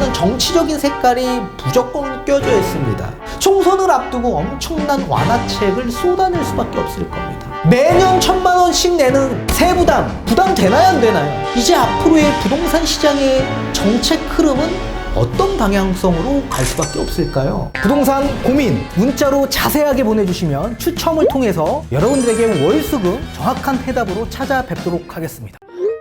부동산은 정치적인 색깔이 무조건 껴져 있습니다. 총선을 앞두고 엄청난 완화책을 쏟아낼 수밖에 없을 겁니다. 매년 1,000만 원씩 내는 세부담, 부담 되나요 안 되나요? 이제 앞으로의 부동산 시장의 정책 흐름은 어떤 방향성으로 갈 수밖에 없을까요? 부동산 고민 문자로 자세하게 보내주시면 추첨을 통해서 여러분들에게 월수금 정확한 해답으로 찾아뵙도록 하겠습니다.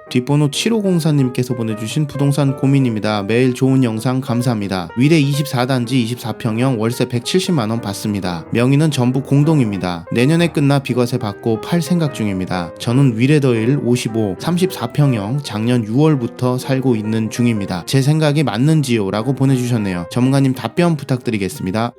뒷번호 7504님께서 보내주신 부동산 고민입니다. 매일 좋은 영상 감사합니다. 위례 24단지 24평형 월세 170만원 받습니다. 명의는 전부 공동입니다. 내년에 끝나 비과세 받고 팔 생각 중입니다. 저는 위례더일 55 34평형 작년 6월부터 살고 있는 중입니다. 제 생각이 맞는지요? 라고 보내주셨네요. 전문가님 답변 부탁드리겠습니다.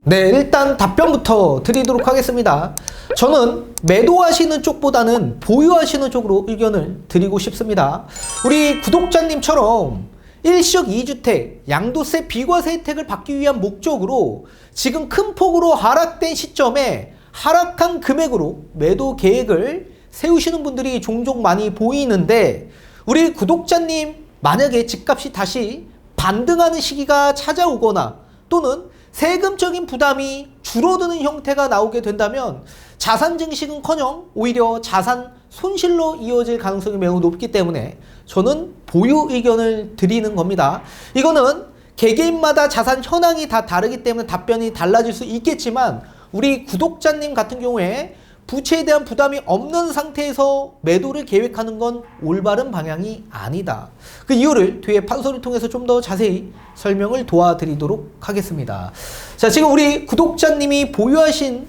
네, 일단 답변부터 드리도록 하겠습니다. 저는 매도하시는 쪽보다는 보유하시는 쪽으로 의견을 드리고 싶습니다. 우리 구독자님처럼 일시적 2주택 양도세 비과세 혜택을 받기 위한 목적으로 지금 큰 폭으로 하락된 시점에 하락한 금액으로 매도 계획을 세우시는 분들이 종종 많이 보이는데, 우리 구독자님 만약에 집값이 다시 반등하는 시기가 찾아오거나 또는 세금적인 부담이 줄어드는 형태가 나오게 된다면 자산 증식은커녕 오히려 자산 손실로 이어질 가능성이 매우 높기 때문에 저는 보유 의견을 드리는 겁니다. 이거는 개개인마다 자산 현황이 다 다르기 때문에 답변이 달라질 수 있겠지만, 우리 구독자님 같은 경우에 부채에 대한 부담이 없는 상태에서 매도를 계획하는 건 올바른 방향이 아니다. 그 이유를 뒤에 판서를 통해서 좀 더 자세히 설명을 도와드리도록 하겠습니다. 자, 지금 우리 구독자님이 보유하신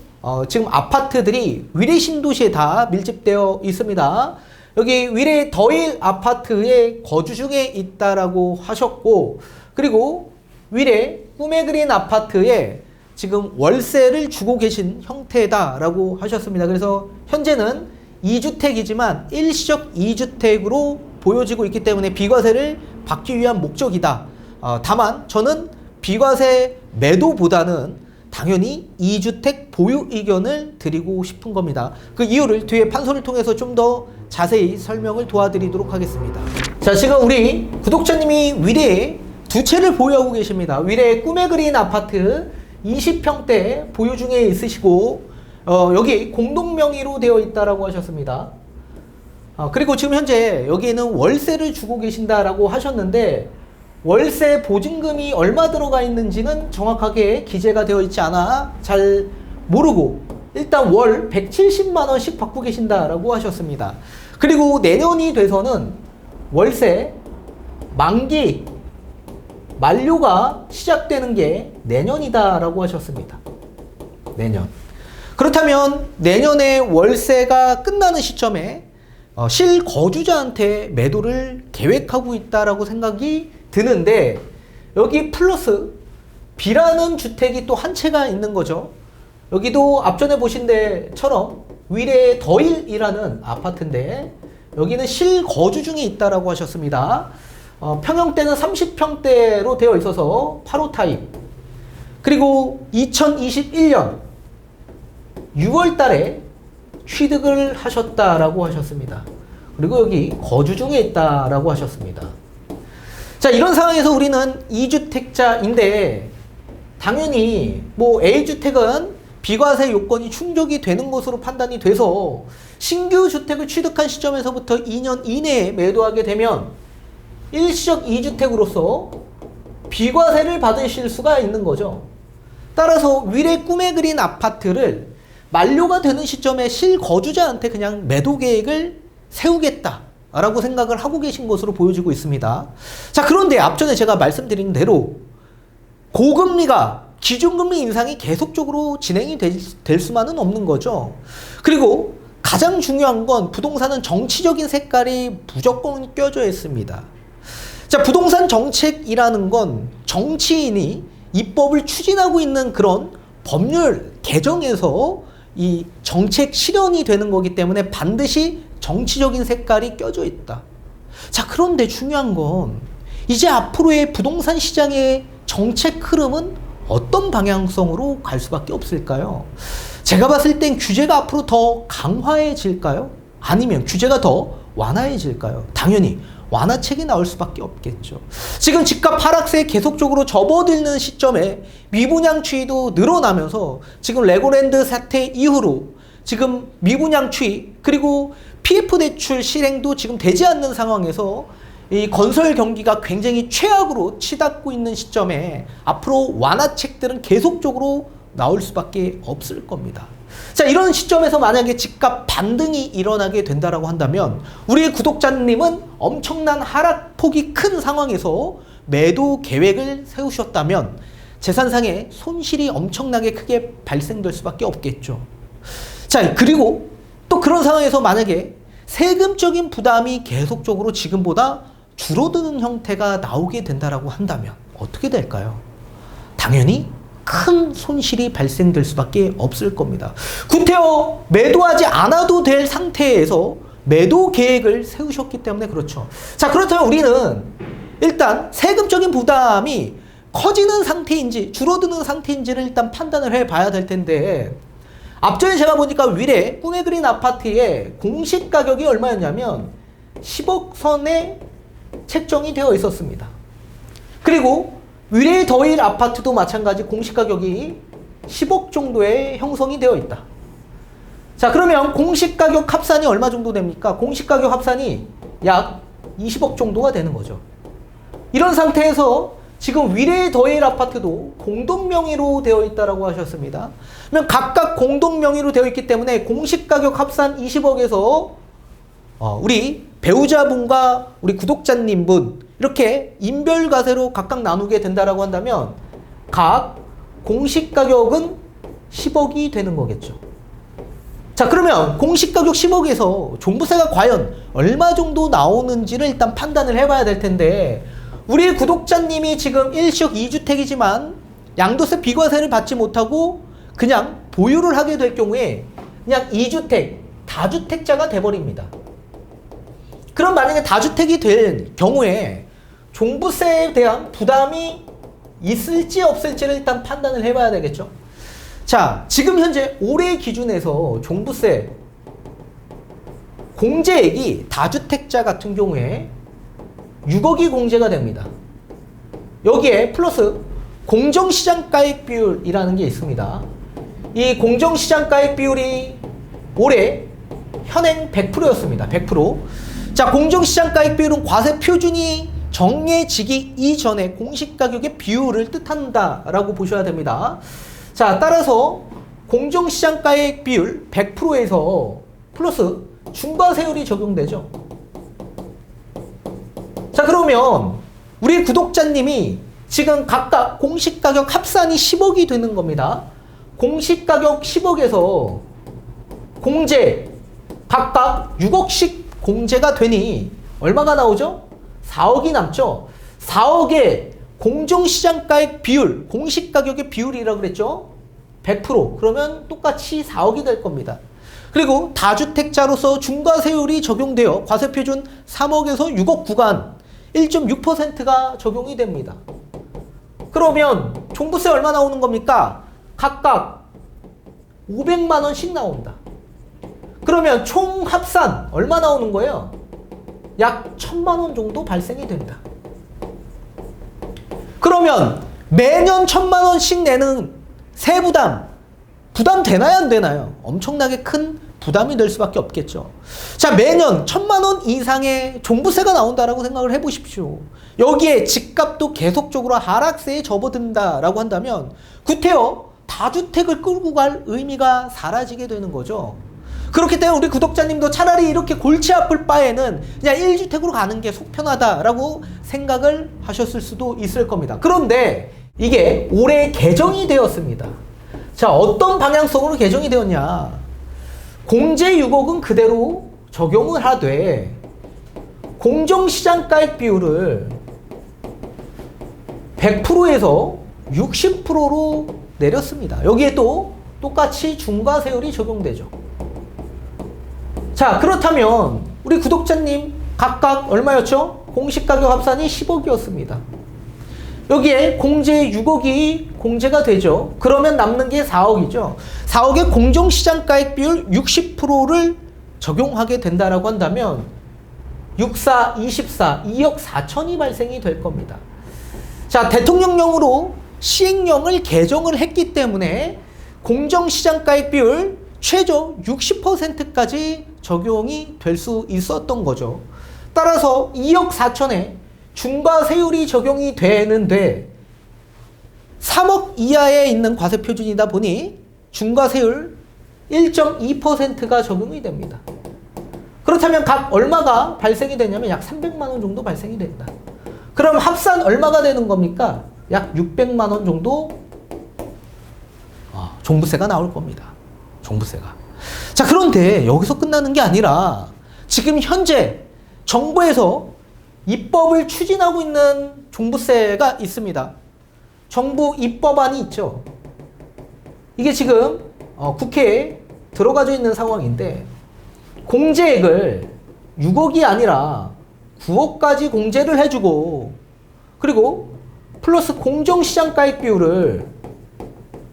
지금 아파트들이 위례 신도시에 다 밀집되어 있습니다. 여기 위례 더일 아파트에 거주 중에 있다라고 하셨고, 그리고 위례 꿈의 그린 아파트에 지금 월세를 주고 계신 형태다라고 하셨습니다. 그래서 현재는 2주택이지만 일시적 2주택으로 보여지고 있기 때문에 비과세를 받기 위한 목적이다. 다만 저는 비과세 매도보다는 당연히 2주택 보유 의견을 드리고 싶은 겁니다. 그 이유를 뒤에 판서를 통해서 좀 더 자세히 설명을 도와드리도록 하겠습니다. 자, 지금 우리 구독자님이 위례에 두 채를 보유하고 계십니다. 위례 꿈의 그린 아파트 20평대 보유 중에 있으시고, 여기 공동명의로 되어 있다라고 하셨습니다. 그리고 지금 현재 여기에는 월세를 주고 계신다라고 하셨는데, 월세 보증금이 얼마 들어가 있는지는 정확하게 기재가 되어 있지 않아 잘 모르고 일단 월 170만 원씩 받고 계신다라고 하셨습니다. 그리고 내년이 돼서는 월세 만기 만료가 시작되는 게 내년이다라고 하셨습니다. 내년. 그렇다면 내년에 월세가 끝나는 시점에 실거주자한테 매도를 계획하고 있다라고 생각이 드는데, 여기 플러스 B라는 주택이 또 한 채가 있는 거죠. 여기도 앞전에 보신 데처럼 위례 더일이라는 아파트인데 여기는 실거주 중에 있다라고 하셨습니다. 평형대는 30평대로 되어 있어서 8호 타입. 그리고 2021년 6월 달에 취득을 하셨다라고 하셨습니다. 그리고 여기 거주 중에 있다라고 하셨습니다. 자, 이런 상황에서 우리는 2주택자인데 당연히 뭐 A주택은 비과세 요건이 충족이 되는 것으로 판단이 돼서 신규 주택을 취득한 시점에서부터 2년 이내에 매도하게 되면 일시적 2주택으로서 비과세를 받으실 수가 있는 거죠. 따라서 위례 꿈에 그린 아파트를 만료가 되는 시점에 실거주자한테 그냥 매도 계획을 세우겠다라고 생각을 하고 계신 것으로 보여지고 있습니다. 자, 그런데 앞전에 제가 말씀드린 대로 고금리가 기준금리 인상이 계속적으로 진행이 될 수만은 없는 거죠. 그리고 가장 중요한 건 부동산은 정치적인 색깔이 무조건 껴져 있습니다. 자, 부동산 정책이라는 건 정치인이 입법을 추진하고 있는 그런 법률 개정에서 이 정책 실현이 되는 거기 때문에 반드시 정치적인 색깔이 껴져 있다. 자, 그런데 중요한 건 이제 앞으로의 부동산 시장의 정책 흐름은 어떤 방향성으로 갈 수밖에 없을까요? 제가 봤을 땐 규제가 앞으로 더 강화해질까요? 아니면 규제가 더 완화해질까요? 당연히 완화책이 나올 수밖에 없겠죠. 지금 집값 하락세에 계속적으로 접어들는 시점에 미분양 추이도 늘어나면서 지금 레고랜드 사태 이후로 지금 미분양 추이 그리고 PF 대출 실행도 지금 되지 않는 상황에서 이 건설 경기가 굉장히 최악으로 치닫고 있는 시점에 앞으로 완화책들은 계속적으로 나올 수밖에 없을 겁니다. 자, 이런 시점에서 만약에 집값 반등이 일어나게 된다라고 한다면 우리 구독자님은 엄청난 하락폭이 큰 상황에서 매도 계획을 세우셨다면 재산상의 손실이 엄청나게 크게 발생될 수밖에 없겠죠. 자, 그리고 또 그런 상황에서 만약에 세금적인 부담이 계속적으로 지금보다 줄어드는 형태가 나오게 된다라고 한다면 어떻게 될까요? 당연히 큰 손실이 발생될 수밖에 없을 겁니다. 구태여 매도하지 않아도 될 상태에서 매도 계획을 세우셨기 때문에 그렇죠. 자, 그렇다면 우리는 일단 세금적인 부담이 커지는 상태인지 줄어드는 상태인지를 일단 판단을 해봐야 될 텐데 앞전에 제가 보니까 위례 꿈의 그린 아파트의 공시 가격이 얼마였냐면 10억 선에 책정이 되어 있었습니다. 그리고 위례 더일 아파트도 마찬가지 공시가격이 10억 정도에 형성이 되어 있다. 자, 그러면 공시가격 합산이 얼마 정도 됩니까? 공시가격 합산이 약 20억 정도가 되는 거죠. 이런 상태에서 지금 위례 더일 아파트도 공동명의로 되어 있다라고 하셨습니다. 그러면 각각 공동명의로 되어 있기 때문에 공시가격 합산 20억에서 우리 배우자분과 우리 구독자님분 이렇게 인별과세로 각각 나누게 된다라고 한다면 각 공시가격은 10억이 되는 거겠죠. 자, 그러면 공시가격 10억에서 종부세가 과연 얼마 정도 나오는지를 일단 판단을 해봐야 될 텐데 우리 구독자님이 지금 1식 2주택이지만 양도세 비과세를 받지 못하고 그냥 보유를 하게 될 경우에 그냥 2주택, 다주택자가 돼버립니다. 그럼 만약에 다주택이 될 경우에 종부세에 대한 부담이 있을지 없을지를 일단 판단을 해봐야 되겠죠. 자, 지금 현재 올해 기준에서 종부세 공제액이 다주택자 같은 경우에 6억이 공제가 됩니다. 여기에 플러스 공정시장가액 비율이라는 게 있습니다. 이 공정시장가액 비율이 올해 현행 100%였습니다. 100%. 자, 공정시장가액 비율은 과세 표준이 정해지기 이전에 공시가격의 비율을 뜻한다라고 보셔야 됩니다. 자, 따라서 공정시장가액 비율 100%에서 플러스 중과세율이 적용되죠. 자, 그러면 우리 구독자님이 지금 각각 공시가격 합산이 10억이 되는 겁니다. 공시가격 10억에서 공제 각각 6억씩 공제가 되니 얼마가 나오죠? 4억이 남죠. 4억의 공정시장가액 비율, 공시가격의 비율이라고 그랬죠. 100%. 그러면 똑같이 4억이 될 겁니다. 그리고 다주택자로서 중과세율이 적용되어 과세표준 3억에서 6억 구간 1.6%가 적용이 됩니다. 그러면 종부세 얼마 나오는 겁니까? 각각 500만 원씩 나옵니다. 그러면 총 합산 얼마 나오는 거예요? 약 1000만 원 정도 발생이 됩니다. 그러면 매년 1000만 원씩 내는 세부담 되나요 안 되나요? 엄청나게 큰 부담이 될 수밖에 없겠죠. 자, 매년 1000만 원 이상의 종부세가 나온다라고 생각을 해보십시오. 여기에 집값도 계속적으로 하락세에 접어든다라고 한다면 구태여 다주택을 끌고 갈 의미가 사라지게 되는 거죠. 그렇기 때문에 우리 구독자님도 차라리 이렇게 골치 아플 바에는 그냥 1주택으로 가는 게 속 편하다라고 생각을 하셨을 수도 있을 겁니다. 그런데 이게 올해 개정이 되었습니다. 자, 어떤 방향성으로 개정이 되었냐? 공제 6억은 그대로 적용을 하되 공정시장가액 비율을 100%에서 60%로 내렸습니다. 여기에 또 똑같이 중과세율이 적용되죠. 자, 그렇다면 우리 구독자님 각각 얼마였죠? 공시가격 합산이 10억이었습니다. 여기에 공제 6억이 공제가 되죠. 그러면 남는 게 4억이죠. 4억의 공정시장가액 비율 60%를 적용하게 된다라고 한다면 64, 24, 2억 4천이 발생이 될 겁니다. 자, 대통령령으로 시행령을 개정을 했기 때문에 공정시장가액 비율 최저 60%까지 적용이 될 수 있었던 거죠. 따라서 2억 4천에 중과세율이 적용이 되는데 3억 이하에 있는 과세표준이다 보니 중과세율 1.2%가 적용이 됩니다. 그렇다면 각 얼마가 발생이 되냐면 약 300만 원 정도 발생이 된다. 그럼 합산 얼마가 되는 겁니까? 약 600만 원 정도 종부세가 나올 겁니다. 종부세가. 자, 그런데 여기서 끝나는 게 아니라 지금 현재 정부에서 입법을 추진하고 있는 종부세가 있습니다. 정부 입법안이 있죠. 이게 지금 국회에 들어가져 있는 상황인데 공제액을 6억이 아니라 9억까지 공제를 해주고 그리고 플러스 공정시장가액 비율을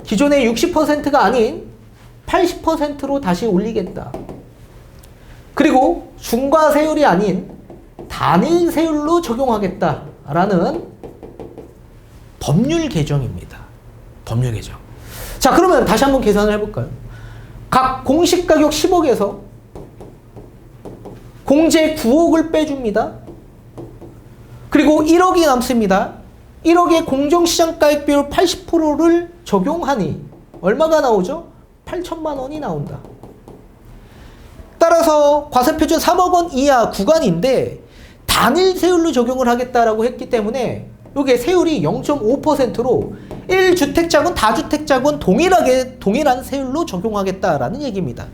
기존의 60%가 아닌 80%로 다시 올리겠다. 그리고 중과세율이 아닌 단일세율로 적용하겠다라는 법률 개정입니다. 법률 개정. 자, 그러면 다시 한번 계산을 해볼까요? 각 공시가격 10억에서 공제 9억을 빼줍니다. 그리고 1억이 남습니다. 1억의 공정시장가액 비율 80%를 적용하니 얼마가 나오죠? 8천만 원이 나온다. 따라서 과세표준 3억 원 이하 구간인데 단일 세율로 적용을 하겠다라고 했기 때문에 이게 세율이 0.5%로 1주택자군, 다주택자군 동일한 세율로 적용하겠다라는 얘기입니다.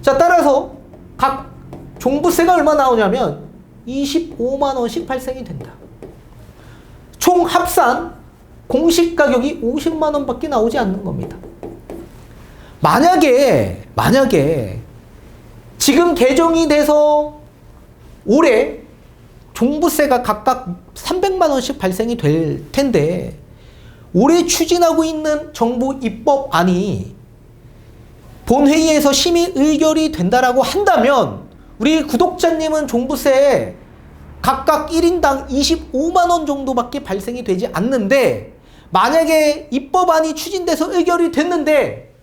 자, 따라서 각 종부세가 얼마 나오냐면 25만 원씩 발생이 된다. 총 합산 공시가격이 50만 원밖에 나오지 않는 겁니다. 만약에 지금 개정이 돼서 올해 종부세가 각각 300만 원씩 발생이 될 텐데 올해 추진하고 있는 정부 입법안이 본회의에서 심의 의결이 된다라고 한다면 우리 구독자님은 종부세 각각 1인당 25만 원 정도밖에 발생이 되지 않는데 만약에 입법안이 추진돼서 의결이 됐는데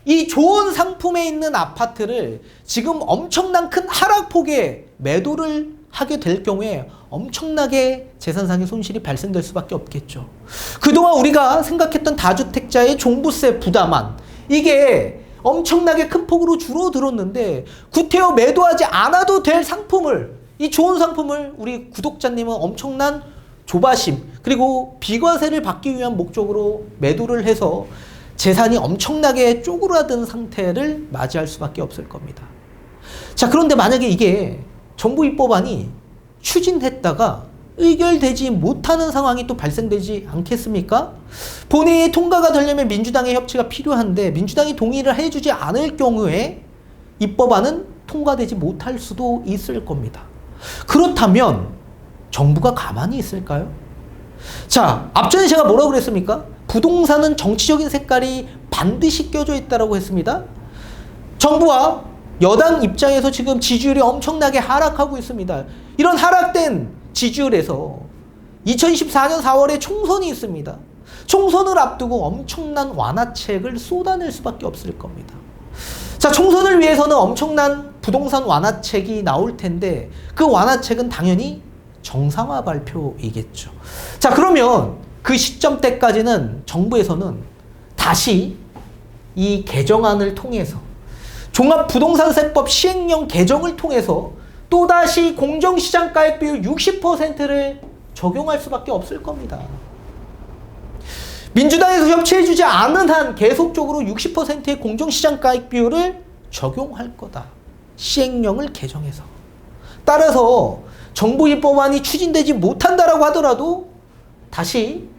이 좋은 상품에 있는 아파트를 지금 엄청난 큰 하락폭에 매도를 하게 될 경우에 엄청나게 재산상의 손실이 발생될 수밖에 없겠죠. 그동안 우리가 생각했던 다주택자의 종부세 부담안 이게 엄청나게 큰 폭으로 줄어들었는데 구태여 매도하지 않아도 될 상품을 이 좋은 상품을 우리 구독자님은 엄청난 조바심 그리고 비과세를 받기 위한 목적으로 매도를 해서 재산이 엄청나게 쪼그라든 상태를 맞이할 수밖에 없을 겁니다. 자, 그런데 만약에 이게 정부 입법안이 추진했다가 의결되지 못하는 상황이 또 발생되지 않겠습니까? 본회의에 통과가 되려면 민주당의 협치가 필요한데 민주당이 동의를 해주지 않을 경우에 입법안은 통과되지 못할 수도 있을 겁니다. 그렇다면 정부가 가만히 있을까요? 자, 앞전에 제가 뭐라고 그랬습니까? 부동산은 정치적인 색깔이 반드시 껴져 있다고 했습니다. 정부와 여당 입장에서 지금 지지율이 엄청나게 하락하고 있습니다. 이런 하락된 지지율에서 2024년 4월에 총선이 있습니다. 총선을 앞두고 엄청난 완화책을 쏟아낼 수밖에 없을 겁니다. 자, 총선을 위해서는 엄청난 부동산 완화책이 나올 텐데 그 완화책은 당연히 정상화 발표이겠죠. 자, 그러면 그 시점 때까지는 정부에서는 다시 이 개정안을 통해서 종합부동산세법 시행령 개정을 통해서 또다시 공정시장가액 비율 60%를 적용할 수밖에 없을 겁니다. 민주당에서 협치해주지 않은 한 계속적으로 60%의 공정시장가액 비율을 적용할 거다. 시행령을 개정해서. 따라서 정부 입법안이 추진되지 못한다라고 하더라도 다시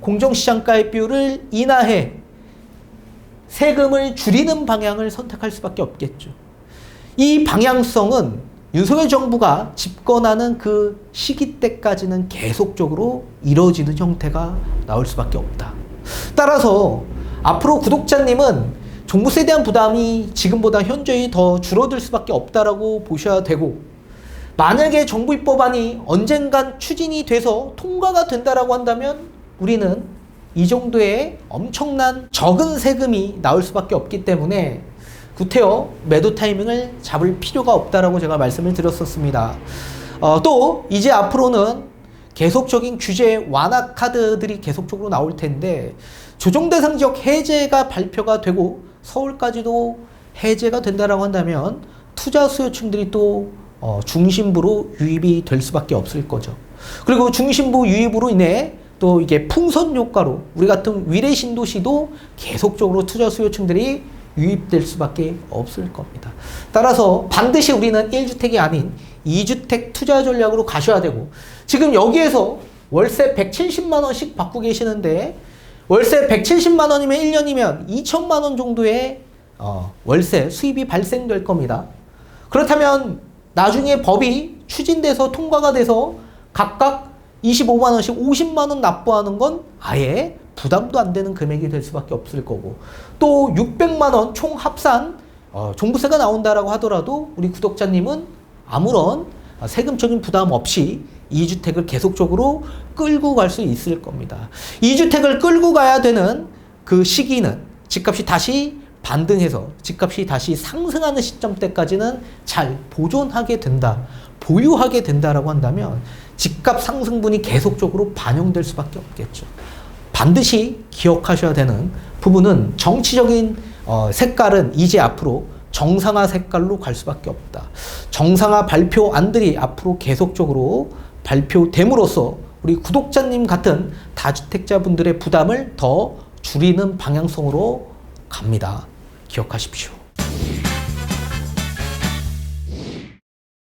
공정시장가액 비율을 인하해 세금을 줄이는 방향을 선택할 수밖에 없겠죠. 이 방향성은 윤석열 정부가 집권하는 그 시기 때까지는 계속적으로 이루어지는 형태가 나올 수밖에 없다. 따라서 앞으로 구독자님은 종부세에 대한 부담이 지금보다 현저히 더 줄어들 수밖에 없다라고 보셔야 되고 만약에 정부 입법안이 언젠간 추진이 돼서 통과가 된다라고 한다면 우리는 이 정도의 엄청난 적은 세금이 나올 수밖에 없기 때문에 구태여 매도 타이밍을 잡을 필요가 없다라고 제가 말씀을 드렸었습니다. 또 이제 앞으로는 계속적인 규제 완화 카드들이 계속적으로 나올 텐데 조정 대상 지역 해제가 발표가 되고 서울까지도 해제가 된다라고 한다면 투자 수요층들이 또 중심부로 유입이 될 수밖에 없을 거죠. 그리고 중심부 유입으로 인해 또 이게 풍선 효과로 우리 같은 위례 신도시도 계속적으로 투자 수요층들이 유입될 수밖에 없을 겁니다. 따라서 반드시 우리는 1주택이 아닌 2주택 투자 전략으로 가셔야 되고, 지금 여기에서 월세 170만 원씩 받고 계시는데 월세 170만 원이면 1년이면 2천만 원 정도의 월세 수입이 발생될 겁니다. 그렇다면 나중에 법이 추진돼서 통과가 돼서 각각 25만 원씩 50만 원 납부하는 건 아예 부담도 안 되는 금액이 될 수밖에 없을 거고, 또 600만 원 총 합산 종부세가 나온다라고 하더라도 우리 구독자님은 아무런 세금적인 부담 없이 2주택을 계속적으로 끌고 갈 수 있을 겁니다. 2주택을 끌고 가야 되는 그 시기는 집값이 다시 반등해서 집값이 다시 상승하는 시점 때까지는 잘 보존하게 된다, 보유하게 된다라고 한다면 집값 상승분이 계속적으로 반영될 수밖에 없겠죠. 반드시 기억하셔야 되는 부분은 정치적인 색깔은 이제 앞으로 정상화 색깔로 갈 수밖에 없다. 정상화 발표안들이 앞으로 계속적으로 발표됨으로써 우리 구독자님 같은 다주택자분들의 부담을 더 줄이는 방향성으로 갑니다. 기억하십시오.